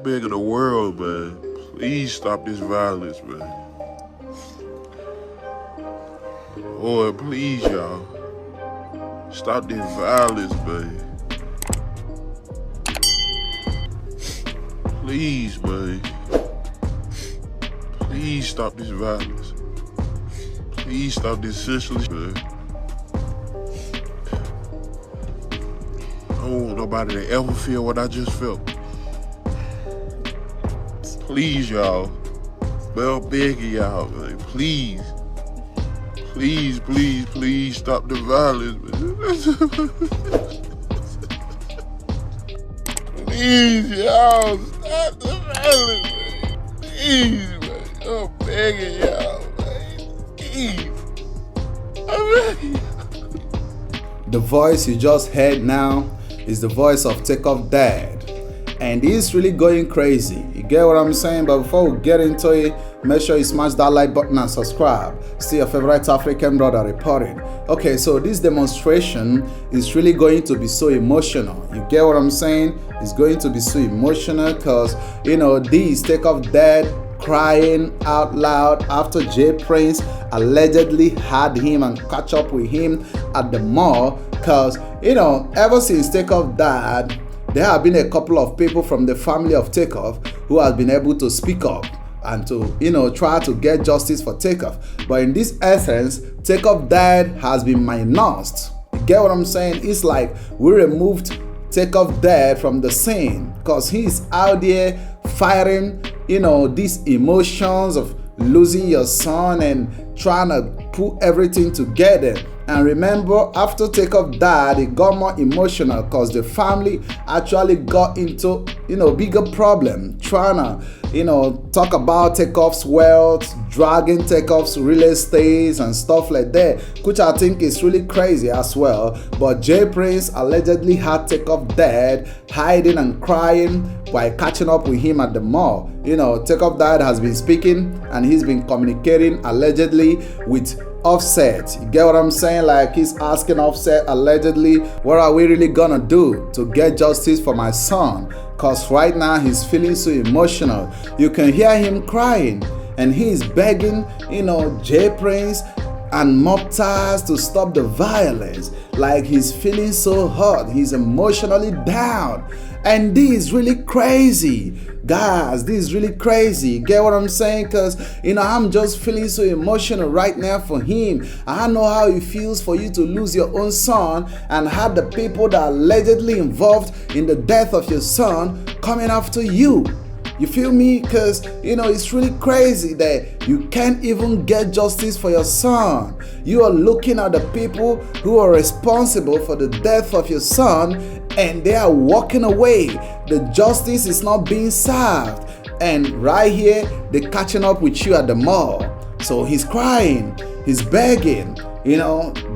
begging the world, man. Please stop this violence, man. Lord, please, y'all. Stop this violence, man. Please, man. Please stop this violence. Please stop this senseless, man. I don't want nobody to ever feel what I just felt. Please, y'all. Man, I'm begging y'all, man. Please. Please, please, please stop the violence, man. Please, y'all, stop the violence, man. Please, man. I'm begging y'all, man. Please. I'm begging. The voice you just heard now is the voice of TakeOff Dad. And he's really going crazy. You get what I'm saying? But before we get into it, make sure you smash that like button and subscribe. See your favorite African brother reporting. Okay, so this demonstration is really going to be so emotional. You get what I'm saying? It's going to be so emotional because, this TakeOff Dad crying out loud after Jay Prince allegedly had him and catch up with him at the mall. Because, ever since TakeOff Dad, there have been a couple of people from the family of TakeOff who have been able to speak up and to, try to get justice for TakeOff. But in this essence, TakeOff Dad has been minused. You get what I'm saying? It's like we removed TakeOff Dad from the scene because he's out there fighting, these emotions of losing your son and trying to put everything together. And remember, after TakeOff Dad, it got more emotional because the family actually got into, bigger problem, trying to, talk about TakeOff's wealth, dragging TakeOff's real estate and stuff like that, which I think is really crazy as well. But Jay Prince allegedly had TakeOff Dad hiding and crying while catching up with him at the mall. TakeOff Dad has been speaking and he's been communicating allegedly with Offset. You get what I'm saying? Like he's asking Offset allegedly, what are we really gonna do to get justice for my son? Cause right now he's feeling so emotional. You can hear him crying and he's begging, Jay Prince and Moptas to stop the violence. Like he's feeling so hurt. He's emotionally down. And this is really crazy. Guys, this is really crazy. Get what I'm saying? Because, I'm just feeling so emotional right now for him. I know how it feels for you to lose your own son and have the people that are allegedly involved in the death of your son coming after you. You feel me? Because, it's really crazy that you can't even get justice for your son. You are looking at the people who are responsible for the death of your son and they are walking away. The justice is not being served. And right here, they're catching up with you at the mall. So he's crying, he's begging,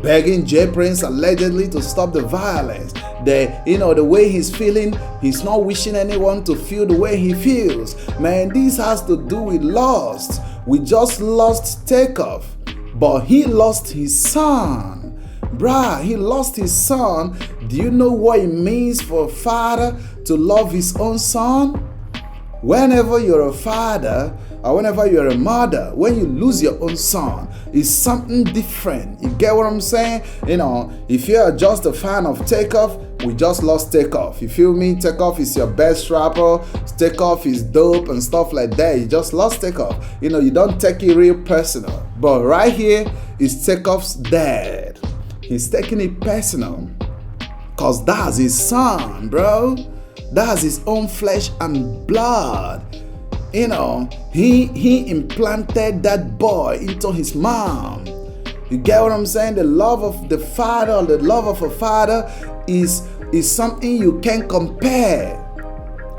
begging Jay Prince allegedly to stop the violence. The way he's feeling, he's not wishing anyone to feel the way he feels. Man, this has to do with loss. We just lost TakeOff, but he lost his son. Bruh, he lost his son. Do you know what it means for a father to love his own son? Whenever you're a father or whenever you're a mother, when you lose your own son, it's something different. You get what I'm saying? If you're just a fan of TakeOff, we just lost TakeOff. You feel me? TakeOff is your best rapper. TakeOff is dope and stuff like that. You just lost TakeOff. You don't take it real personal. But right here is TakeOff's dad. He's taking it personal. Cause that's his son, bro. That's his own flesh and blood. He implanted that boy into his mom. You get what I'm saying? The love of the father or the love of a father is something you can't compare.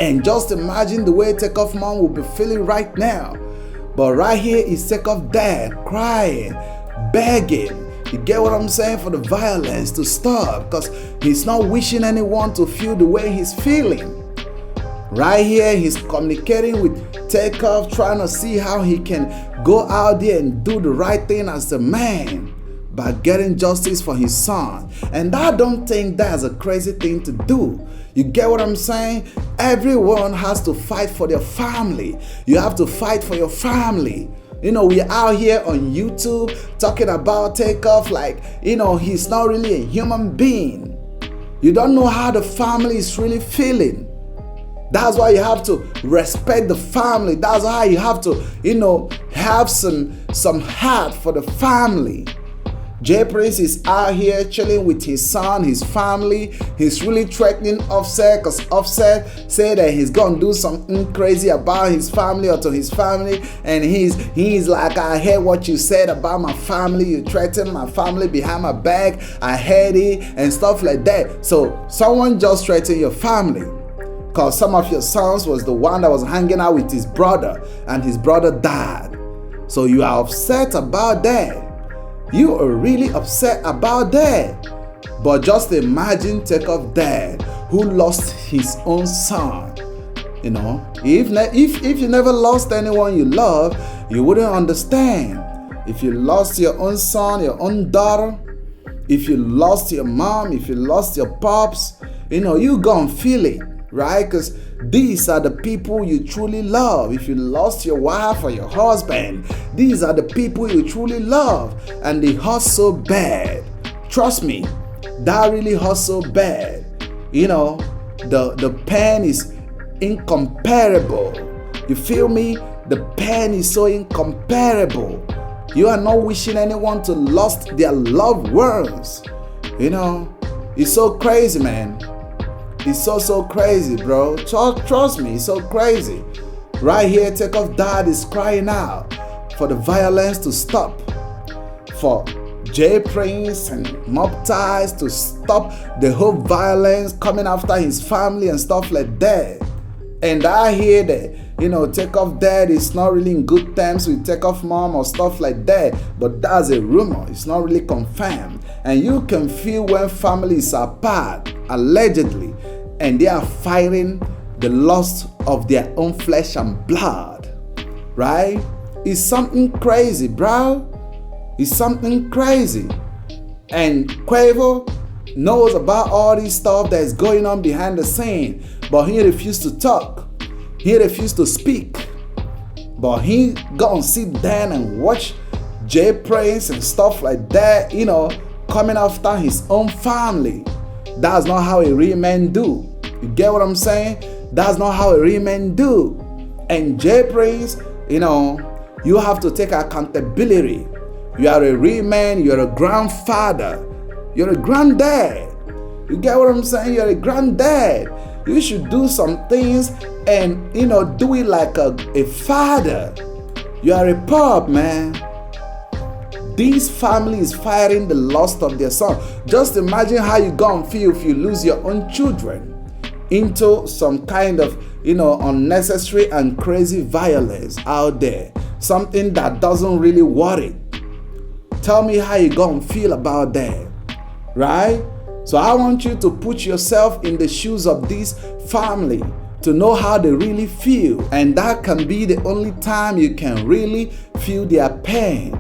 And just imagine the way TakeOff mom will be feeling right now. But right here is TakeOff dad crying, begging. You get what I'm saying? For the violence to stop, because he's not wishing anyone to feel the way he's feeling. Right here, he's communicating with TakeOff, trying to see how he can go out there and do the right thing as a man. by getting justice for his son. And I don't think that's a crazy thing to do. You get what I'm saying? Everyone has to fight for their family. You have to fight for your family. You know, we're out here on YouTube talking about TakeOff like, you know, he's not really a human being. You don't know how the family is really feeling. That's why you have to respect the family. That's why you have to, you know, have some heart for the family. Jay Prince is out here chilling with his son, his family. He's really threatening Offset because Offset said that he's gonna do something crazy about his family or to his family. And he's like, I heard what you said about my family. You threatened my family behind my back. I heard it and stuff like that. So someone just threatened your family because some of your sons was the one that was hanging out with his brother and his brother died. So you are upset about that. You are really upset about that. But just imagine TakeOff dad who lost his own son. You know, if you never lost anyone you love, you wouldn't understand. If you lost your own son, your own daughter, if you lost your mom, if you lost your pops, you know, you gonna feel it, right? Because these are the people you truly love. If you lost your wife or your husband, these are the people you truly love. And they hurt so bad. Trust me, that really hurts so bad. You know, the pain is incomparable. You feel me? The pain is so incomparable. You are not wishing anyone to lost their loved ones. You know, it's so crazy, man. It's so crazy, bro. Trust me, it's so crazy. Right here, TakeOff dad is crying out for the violence to stop. For Jay Prince and Mob Ties to stop the whole violence coming after his family and stuff like that. And I hear that, you know, TakeOff dad is not really in good terms with TakeOff mom or stuff like that. But that's a rumor. It's not really confirmed. And you can feel when families are apart, allegedly, and they are fighting the lust of their own flesh and blood, right? It's something crazy, bro. It's something crazy. And Quavo knows about all this stuff that is going on behind the scene, but he refused to talk. He refused to speak. But he gonna sit down and watch Jay Prince and stuff like that, you know, coming after his own family. That's not how a real man do. You get what I'm saying? That's not how a real man do. And Jay Prince, you know, you have to take accountability. You are a real man. You're a grandfather. You're a granddad. You get what I'm saying? You're a granddad. You should do some things and, you know, do it like a father. You are a pop, man. This family is fighting the loss of their son. Just imagine how you gonna feel if you lose your own children into some kind of, you know, unnecessary and crazy violence out there. Something that doesn't really worry. Tell me how you gonna feel about that, right? So I want you to put yourself in the shoes of this family to know how they really feel. And that can be the only time you can really feel their pain.